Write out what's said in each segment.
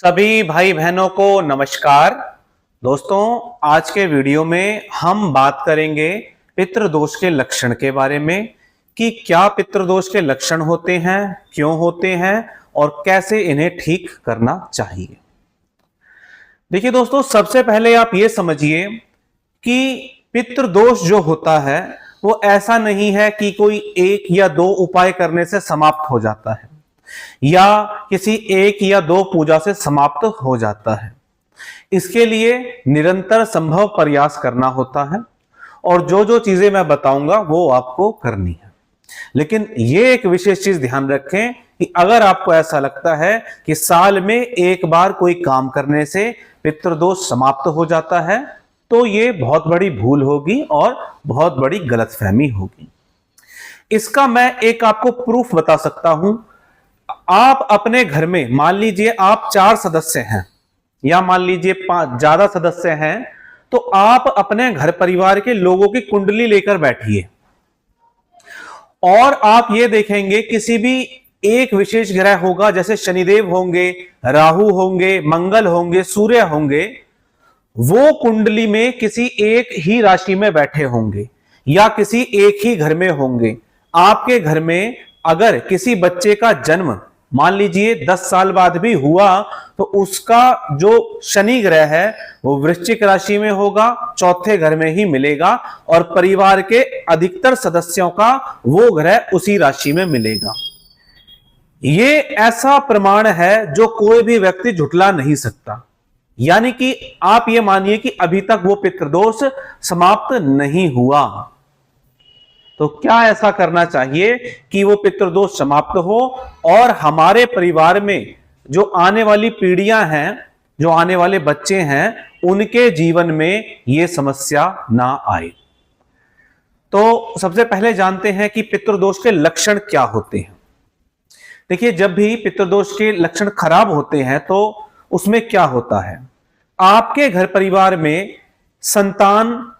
सभी भाई बहनों को नमस्कार। दोस्तों, आज के वीडियो में हम बात करेंगे पितृदोष के लक्षण के बारे में कि क्या पितृदोष के लक्षण होते हैं, क्यों होते हैं और कैसे इन्हें ठीक करना चाहिए। देखिए दोस्तों, सबसे पहले आप ये समझिए कि पितृदोष जो होता है वो ऐसा नहीं है कि कोई एक या दो उपाय करने से समाप्त हो जाता है या किसी एक या दो पूजा से समाप्त हो जाता है। इसके लिए निरंतर संभव प्रयास करना होता है और जो जो चीजें मैं बताऊंगा वो आपको करनी है। लेकिन ये एक विशेष चीज ध्यान रखें कि अगर आपको ऐसा लगता है कि साल में एक बार कोई काम करने से पितृदोष समाप्त हो जाता है तो ये बहुत बड़ी भूल होगी और बहुत बड़ी गलतफहमी होगी। इसका मैं एक आपको प्रूफ बता सकता हूं। आप अपने घर में मान लीजिए आप 4 सदस्य हैं या मान लीजिए 5 ज्यादा सदस्य हैं, तो आप अपने घर परिवार के लोगों की कुंडली लेकर बैठिए और आप ये देखेंगे किसी भी एक विशेष ग्रह होगा, जैसे शनिदेव होंगे, राहु होंगे, मंगल होंगे, सूर्य होंगे, वो कुंडली में किसी एक ही राशि में बैठे होंगे या किसी एक ही घर में होंगे। आपके घर में अगर किसी बच्चे का जन्म मान लीजिए 10 साल बाद भी हुआ तो उसका जो शनि ग्रह है वो वृश्चिक राशि में होगा, चौथे घर में ही मिलेगा और परिवार के अधिकतर सदस्यों का वो ग्रह उसी राशि में मिलेगा। ये ऐसा प्रमाण है जो कोई भी व्यक्ति झुठला नहीं सकता। यानी कि आप ये मानिए कि अभी तक वो पितृदोष समाप्त नहीं हुआ। तो क्या ऐसा करना चाहिए कि वो पितृदोष समाप्त हो और हमारे परिवार में जो आने वाली पीढ़ियां हैं, जो आने वाले बच्चे हैं, उनके जीवन में ये समस्या ना आए। तो सबसे पहले जानते हैं कि पितृदोष के लक्षण क्या होते हैं। देखिए, जब भी पितृदोष के लक्षण खराब होते हैं तो उसमें क्या होता है, आपके घर परिवार में संतान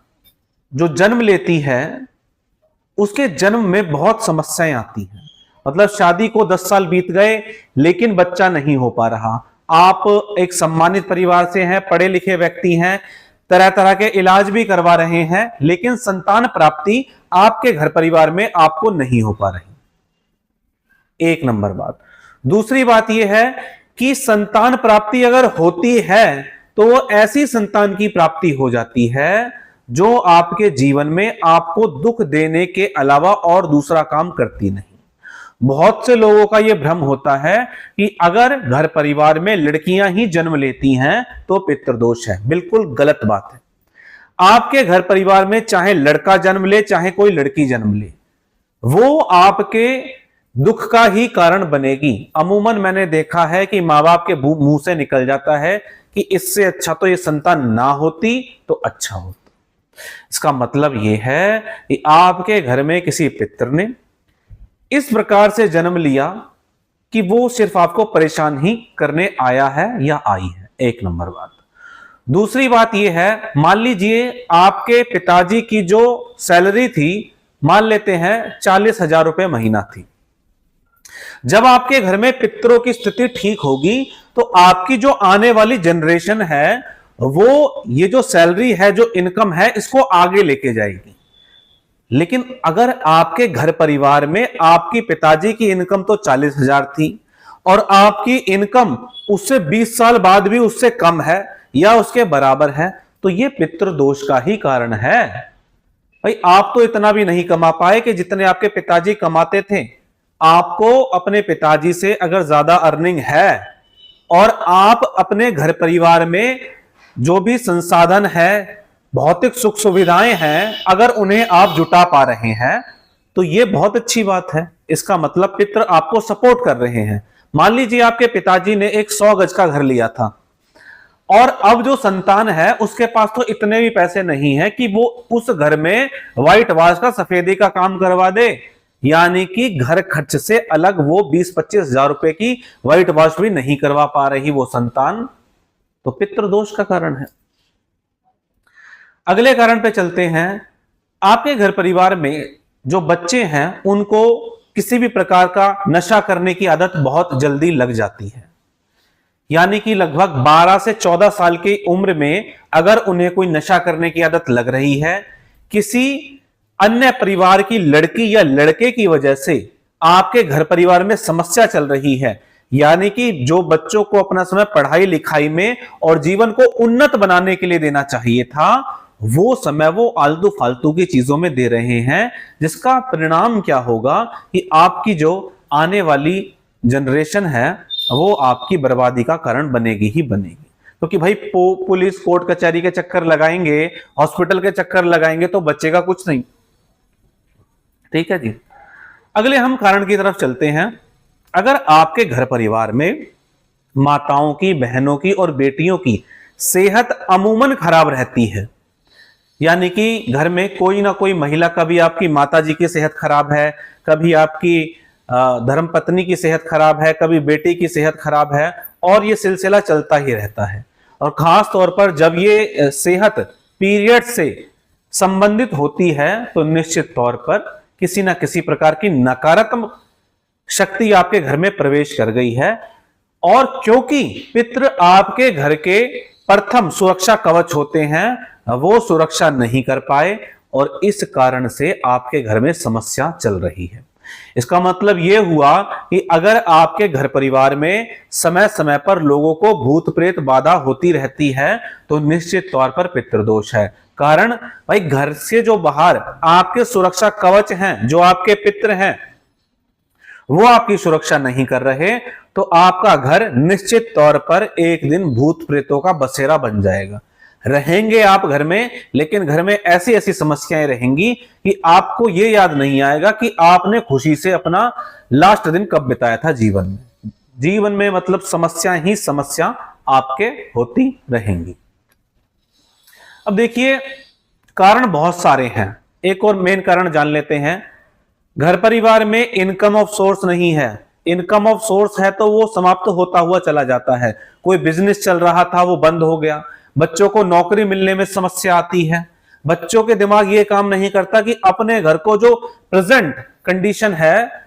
जो जन्म लेती है उसके जन्म में बहुत समस्याएं आती हैं। मतलब शादी को 10 साल बीत गए लेकिन बच्चा नहीं हो पा रहा। आप एक सम्मानित परिवार से हैं, पढ़े लिखे व्यक्ति हैं, तरह तरह के इलाज भी करवा रहे हैं, लेकिन संतान प्राप्ति आपके घर परिवार में आपको नहीं हो पा रही। एक नंबर बात। दूसरी बात यह है कि संतान प्राप्ति अगर होती है तो वो ऐसी संतान की प्राप्ति हो जाती है जो आपके जीवन में आपको दुख देने के अलावा और दूसरा काम करती नहीं। बहुत से लोगों का यह भ्रम होता है कि अगर घर परिवार में लड़कियां ही जन्म लेती हैं तो पितृदोष है। बिल्कुल गलत बात है। आपके घर परिवार में चाहे लड़का जन्म ले चाहे कोई लड़की जन्म ले, वो आपके दुख का ही कारण बनेगी। अमूमन मैंने देखा है कि माँ बाप के मुंह से निकल जाता है कि इससे अच्छा तो ये संतान ना होती तो अच्छा होता। इसका मतलब यह है कि आपके घर में किसी पितर ने इस प्रकार से जन्म लिया कि वो सिर्फ आपको परेशान ही करने आया है या आई है। एक नंबर बात। दूसरी बात यह है, मान लीजिए आपके पिताजी की जो सैलरी थी, मान लेते हैं 40,000 रुपए महीना थी। जब आपके घर में पितरों की स्थिति ठीक होगी तो आपकी जो आने वाली जनरेशन है वो ये जो सैलरी है, जो इनकम है, इसको आगे लेके जाएगी। लेकिन अगर आपके घर परिवार में आपकी पिताजी की इनकम तो 40,000 थी और आपकी इनकम उससे 20 साल बाद भी उससे कम है या उसके बराबर है, तो ये पितृदोष का ही कारण है। भाई, आप तो इतना भी नहीं कमा पाए कि जितने आपके पिताजी कमाते थे। आपको अपने पिताजी से अगर ज्यादा अर्निंग है और आप अपने घर परिवार में जो भी संसाधन है, भौतिक सुख सुविधाएं हैं, अगर उन्हें आप जुटा पा रहे हैं तो यह बहुत अच्छी बात है। इसका मतलब पितर आपको सपोर्ट कर रहे हैं। मान लीजिए आपके पिताजी ने एक 100 गज का घर लिया था और अब जो संतान है उसके पास तो इतने भी पैसे नहीं है कि वो उस घर में व्हाइट वॉश का, सफेदी का काम करवा दे। यानी कि घर खर्च से अलग वो 20-25 हजार रुपए की व्हाइट वॉश भी नहीं करवा पा रही वो संतान, तो पितृदोष का कारण है। अगले कारण पे चलते हैं। आपके घर परिवार में जो बच्चे हैं उनको किसी भी प्रकार का नशा करने की आदत बहुत जल्दी लग जाती है। यानी कि लगभग 12 से 14 साल की उम्र में अगर उन्हें कोई नशा करने की आदत लग रही है, किसी अन्य परिवार की लड़की या लड़के की वजह से आपके घर परिवार में समस्या चल रही है, यानी कि जो बच्चों को अपना समय पढ़ाई लिखाई में और जीवन को उन्नत बनाने के लिए देना चाहिए था, वो समय वो आलतू फालतू की चीजों में दे रहे हैं, जिसका परिणाम क्या होगा कि आपकी जो आने वाली जनरेशन है वो आपकी बर्बादी का कारण बनेगी ही बनेगी। क्योंकि भाई पुलिस कोर्ट कचहरी के चक्कर लगाएंगे, हॉस्पिटल के चक्कर लगाएंगे तो बचेगा कुछ नहीं। ठीक है जी, अगले हम कारण की तरफ चलते हैं। अगर आपके घर परिवार में माताओं की, बहनों की और बेटियों की सेहत अमूमन खराब रहती है, यानी कि घर में कोई ना कोई महिला, कभी आपकी माताजी की सेहत खराब है, कभी आपकी धर्मपत्नी की सेहत खराब है, कभी बेटी की सेहत खराब है, और ये सिलसिला चलता ही रहता है। और खास तौर पर जब ये सेहत पीरियड से संबंधित होती है तो निश्चित तौर पर किसी ना किसी प्रकार की नकारात्मक शक्ति आपके घर में प्रवेश कर गई है। और क्योंकि पितृ आपके घर के प्रथम सुरक्षा कवच होते हैं, वो सुरक्षा नहीं कर पाए और इस कारण से आपके घर में समस्या चल रही है। इसका मतलब यह हुआ कि अगर आपके घर परिवार में समय समय पर लोगों को भूत प्रेत बाधा होती रहती है तो निश्चित तौर पर पितृदोष है। कारण भाई, घर से जो बाहर आपके सुरक्षा कवच हैं, जो आपके पितृ हैं, वो आपकी सुरक्षा नहीं कर रहे, तो आपका घर निश्चित तौर पर एक दिन भूत प्रेतों का बसेरा बन जाएगा। रहेंगे आप घर में, लेकिन घर में ऐसी ऐसी समस्याएं रहेंगी कि आपको ये याद नहीं आएगा कि आपने खुशी से अपना लास्ट दिन कब बिताया था जीवन में। जीवन में मतलब समस्या ही समस्या आपके होती रहेंगी। अब देखिए, कारण बहुत सारे हैं। एक और मेन कारण जान लेते हैं। घर परिवार में इनकम ऑफ सोर्स नहीं है। इनकम ऑफ सोर्स है तो वो समाप्त होता हुआ चला जाता है। कोई बिजनेस चल रहा था, वो बंद हो गया। बच्चों को नौकरी मिलने में समस्या आती है। बच्चों के दिमाग ये काम नहीं करता कि अपने घर को जो प्रेजेंट कंडीशन है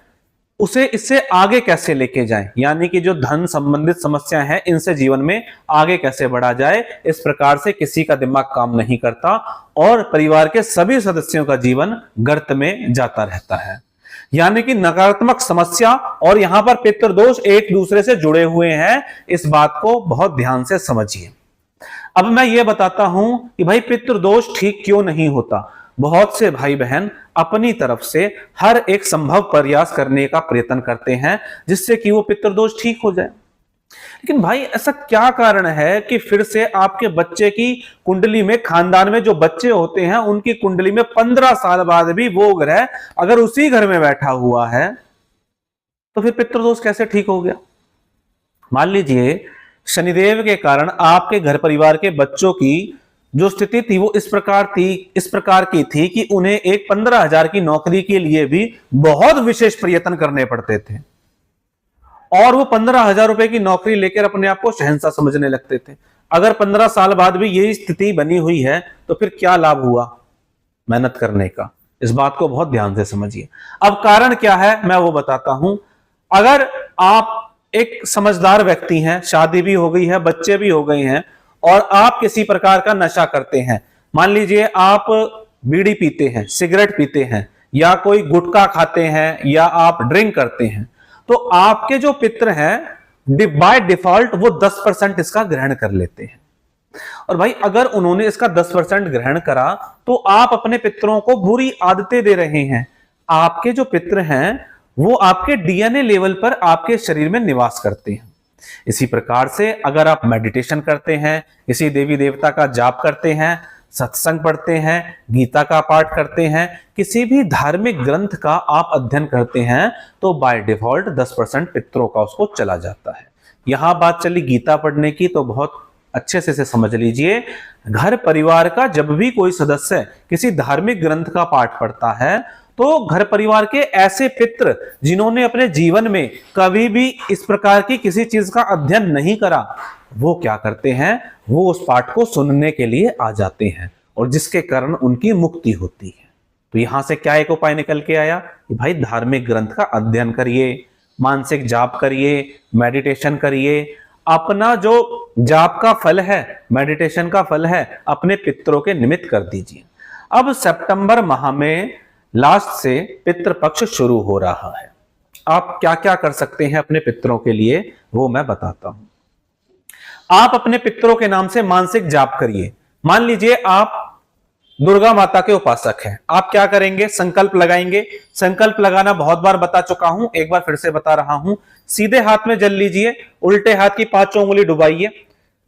उसे इससे आगे कैसे लेके जाएं, यानी कि जो धन संबंधित समस्याएं हैं इनसे जीवन में आगे कैसे बढ़ा जाए, इस प्रकार से किसी का दिमाग काम नहीं करता और परिवार के सभी सदस्यों का जीवन गर्त में जाता रहता है। यानी कि नकारात्मक समस्या और यहां पर पितृदोष एक दूसरे से जुड़े हुए हैं। इस बात को बहुत ध्यान से समझिए। अब मैं ये बताता हूं कि भाई पितृदोष ठीक क्यों नहीं होता। बहुत से भाई बहन अपनी तरफ से हर एक संभव प्रयास करने का प्रयत्न करते हैं जिससे कि वो पितृदोष ठीक हो जाए। लेकिन भाई ऐसा क्या कारण है कि फिर से आपके बच्चे की कुंडली में, खानदान में जो बच्चे होते हैं उनकी कुंडली में 15 साल बाद भी वो ग्रह अगर उसी घर में बैठा हुआ है तो फिर पितृदोष कैसे ठीक हो गया। मान लीजिए शनिदेव के कारण आपके घर परिवार के बच्चों की जो स्थिति थी वो इस प्रकार की थी कि उन्हें एक 15,000 की नौकरी के लिए भी बहुत विशेष प्रयत्न करने पड़ते थे और वो 15,000 रुपए की नौकरी लेकर अपने आप को शहंशाह समझने लगते थे। अगर 15 साल बाद भी यही स्थिति बनी हुई है तो फिर क्या लाभ हुआ मेहनत करने का। इस बात को बहुत ध्यान से समझिए। अब कारण क्या है मैं वो बताता हूं। अगर आप एक समझदार व्यक्ति हैं, शादी भी हो गई है, बच्चे भी हो गए हैं और आप किसी प्रकार का नशा करते हैं, मान लीजिए आप बीड़ी पीते हैं, सिगरेट पीते हैं या कोई गुटखा खाते हैं या आप ड्रिंक करते हैं, तो आपके जो पितृ हैं बाय डिफॉल्ट वो 10% इसका ग्रहण कर लेते हैं। और भाई अगर उन्होंने इसका 10% ग्रहण करा तो आप अपने पितरों को बुरी आदतें दे रहे हैं। आपके जो पितृ हैं वो आपके डीएनए लेवल पर आपके शरीर में निवास करते हैं। इसी प्रकार से अगर आप मेडिटेशन करते हैं, किसी देवी देवता का जाप करते हैं, सत्संग पढ़ते हैं, गीता का पाठ करते हैं, किसी भी धार्मिक ग्रंथ का आप अध्ययन करते हैं तो बाय डिफॉल्ट 10% पितरों का उसको चला जाता है। यहां बात चली गीता पढ़ने की, तो बहुत अच्छे से समझ लीजिए। घर परिवार का जब भी कोई सदस्य किसी धार्मिक ग्रंथ का पाठ पढ़ता है तो घर परिवार के ऐसे पितृ जिन्होंने अपने जीवन में कभी भी इस प्रकार की किसी चीज का अध्ययन नहीं करा, वो क्या करते हैं, वो उस पाठ को सुनने के लिए आ जाते हैं और जिसके कारण उनकी मुक्ति होती है। तो यहां से क्या एक उपाय निकल के आया कि भाई धार्मिक ग्रंथ का अध्ययन करिए, मानसिक जाप करिए, मेडिटेशन करिए। अपना जो जाप का फल है, मेडिटेशन का फल है, अपने पितरों के निमित्त कर दीजिए। अब सितंबर माह में लास्ट से पितृपक्ष शुरू हो रहा है। आप क्या क्या कर सकते हैं अपने पितरों के लिए, वो मैं बताता हूं। आप अपने पितरों के नाम से मानसिक जाप करिए। मान लीजिए आप दुर्गा माता के उपासक हैं, आप क्या करेंगे, संकल्प लगाएंगे। संकल्प लगाना बहुत बार बता चुका हूं, एक बार फिर से बता रहा हूं। सीधे हाथ में जल लीजिए, उल्टे हाथ की 5 उंगली डुबाइए,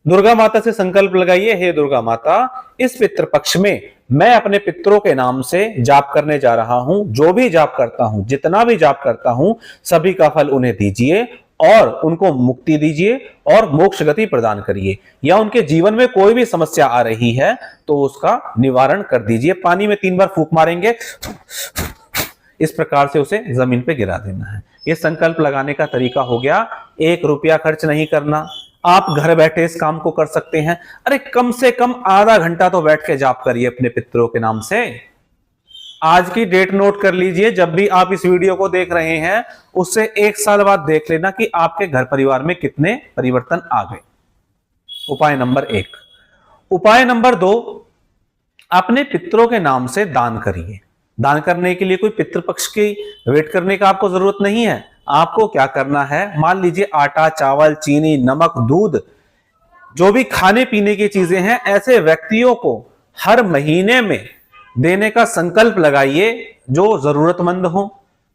दुर्गा माता से संकल्प लगाइए, हे दुर्गा माता, इस पितृपक्ष में मैं अपने पितरों के नाम से जाप करने जा रहा हूं। जो भी जाप करता हूं, जितना भी जाप करता हूं, सभी का फल उन्हें दीजिए और उनको मुक्ति दीजिए और मोक्ष गति प्रदान करिए। या उनके जीवन में कोई भी समस्या आ रही है तो उसका निवारण कर दीजिए। पानी में 3 बार फूंक मारेंगे, इस प्रकार से उसे जमीन पे गिरा देना है। यह संकल्प लगाने का तरीका हो गया। 1 रुपया खर्च नहीं करना, आप घर बैठे इस काम को कर सकते हैं। अरे कम से कम आधा घंटा तो बैठ के जाप करिए अपने पितरों के नाम से। आज की डेट नोट कर लीजिए, जब भी आप इस वीडियो को देख रहे हैं उससे 1 साल बाद देख लेना कि आपके घर परिवार में कितने परिवर्तन आ गए। उपाय नंबर 1। उपाय नंबर 2, अपने पितरों के नाम से दान करिए। दान करने के लिए कोई पितृपक्ष की वेट करने का आपको जरूरत नहीं है। आपको क्या करना है, मान लीजिए आटा, चावल, चीनी, नमक, दूध, जो भी खाने पीने की चीजें हैं, ऐसे व्यक्तियों को हर महीने में देने का संकल्प लगाइए जो जरूरतमंद हो।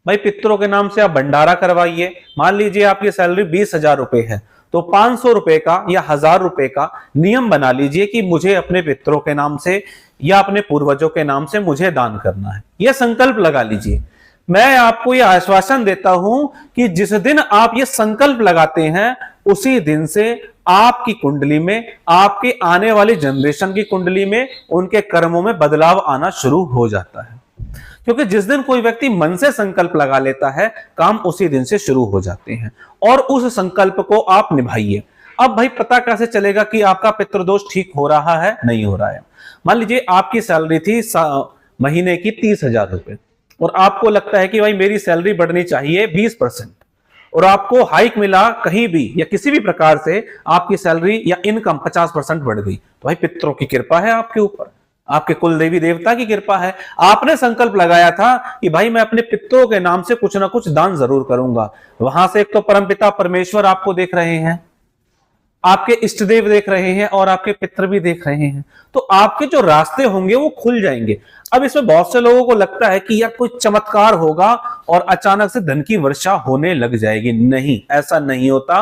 भाई पितरों के नाम से आप भंडारा करवाइए। मान लीजिए आपकी सैलरी 20,000 रुपए है तो 500 रुपए का या 1000 रुपए का नियम बना लीजिए कि मुझे अपने पितरों के नाम से या अपने पूर्वजों के नाम से मुझे दान करना है। यह संकल्प लगा लीजिए। मैं आपको यह आश्वासन देता हूं कि जिस दिन आप ये संकल्प लगाते हैं उसी दिन से आपकी कुंडली में, आपके आने वाली जनरेशन की कुंडली में, उनके कर्मों में बदलाव आना शुरू हो जाता है। क्योंकि जिस दिन कोई व्यक्ति मन से संकल्प लगा लेता है, काम उसी दिन से शुरू हो जाते हैं और उस संकल्प को आप निभाइए। अब भाई पता कैसे चलेगा कि आपका पितृदोष ठीक हो रहा है, नहीं हो रहा है? मान लीजिए आपकी सैलरी थी महीने की 30,000 रुपए और आपको लगता है कि भाई मेरी सैलरी बढ़नी चाहिए 20% और आपको हाइक मिला कहीं भी या किसी भी प्रकार से आपकी सैलरी या इनकम 50% बढ़ गई, तो भाई पितरों की कृपा है आपके ऊपर, आपके कुल देवी देवता की कृपा है। आपने संकल्प लगाया था कि भाई मैं अपने पितरों के नाम से कुछ ना कुछ दान जरूर करूंगा। वहां से एक तो परमपिता परमेश्वर आपको देख रहे हैं, आपके इष्ट देव देख रहे हैं और आपके पितर भी देख रहे हैं, तो आपके जो रास्ते होंगे वो खुल जाएंगे। अब इसमें बहुत से लोगों को लगता है कि यार कोई चमत्कार होगा और अचानक से धन की वर्षा होने लग जाएगी। नहीं, ऐसा नहीं होता।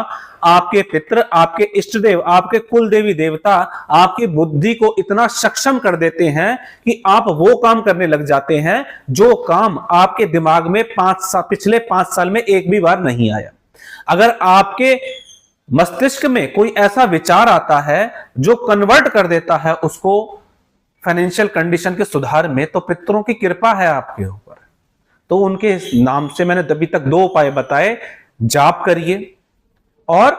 आपके पितर, आपके इष्ट देव, आपके कुल देवी देवता आपकी बुद्धि को इतना सक्षम कर देते हैं कि आप वो काम करने लग जाते हैं जो काम आपके दिमाग में पिछले 5 साल में एक भी बार नहीं आया। अगर आपके मस्तिष्क में कोई ऐसा विचार आता है जो कन्वर्ट कर देता है उसको फाइनेंशियल कंडीशन के सुधार में, तो पितरों की कृपा है आपके ऊपर। तो उनके नाम से मैंने अभी तक 2 उपाय बताए, जाप करिए और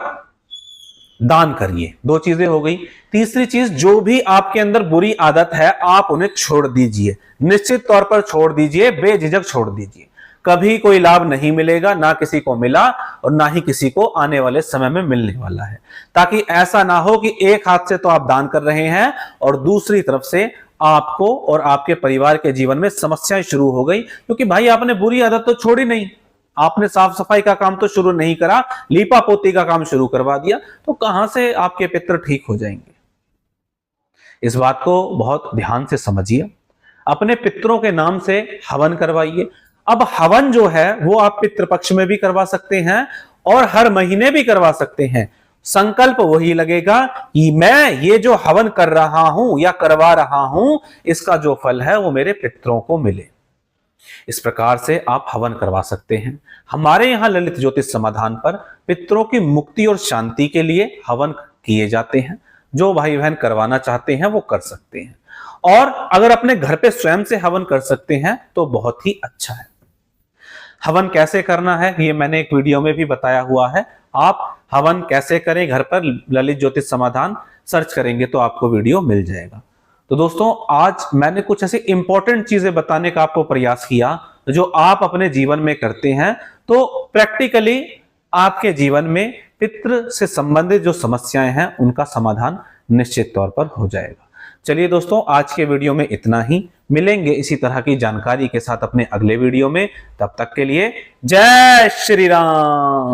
दान करिए। 2 चीजें हो गई। तीसरी चीज, जो भी आपके अंदर बुरी आदत है आप उन्हें छोड़ दीजिए, निश्चित तौर पर छोड़ दीजिए, बेझिझक छोड़ दीजिए। कभी कोई लाभ नहीं मिलेगा, ना किसी को मिला और ना ही किसी को आने वाले समय में मिलने वाला है। ताकि ऐसा ना हो कि एक हाथ से तो आप दान कर रहे हैं और दूसरी तरफ से आपको और आपके परिवार के जीवन में समस्याएं शुरू हो गई, क्योंकि भाई आपने बुरी आदत तो छोड़ी नहीं, आपने साफ सफाई का काम तो शुरू नहीं करा, लीपा पोती का काम शुरू करवा दिया, तो कहां से आपके पितर ठीक हो जाएंगे? इस बात को बहुत ध्यान से समझिए। अपने पितरों के नाम से हवन करवाइए। अब हवन जो है वो आप पितृपक्ष में भी करवा सकते हैं और हर महीने भी करवा सकते हैं। संकल्प वही लगेगा कि मैं ये जो हवन कर रहा हूं या करवा रहा हूं, इसका जो फल है वो मेरे पितरों को मिले। इस प्रकार से आप हवन करवा सकते हैं। हमारे यहां ललित ज्योतिष समाधान पर पितरों की मुक्ति और शांति के लिए हवन किए जाते हैं। जो भाई बहन करवाना चाहते हैं वो कर सकते हैं, और अगर अपने घर पे स्वयं से हवन कर सकते हैं तो बहुत ही अच्छा है। हवन कैसे करना है ये मैंने एक वीडियो में भी बताया हुआ है। आप हवन कैसे करें घर पर, ललित ज्योतिष समाधान सर्च करेंगे तो आपको वीडियो मिल जाएगा। तो दोस्तों, आज मैंने कुछ ऐसी इंपॉर्टेंट चीजें बताने का आपको प्रयास किया जो आप अपने जीवन में करते हैं तो प्रैक्टिकली आपके जीवन में पितृ से संबंधित जो समस्याएं हैं उनका समाधान निश्चित तौर पर हो जाएगा। चलिए दोस्तों, आज के वीडियो में इतना ही। मिलेंगे इसी तरह की जानकारी के साथ अपने अगले वीडियो में। तब तक के लिए जय श्री राम।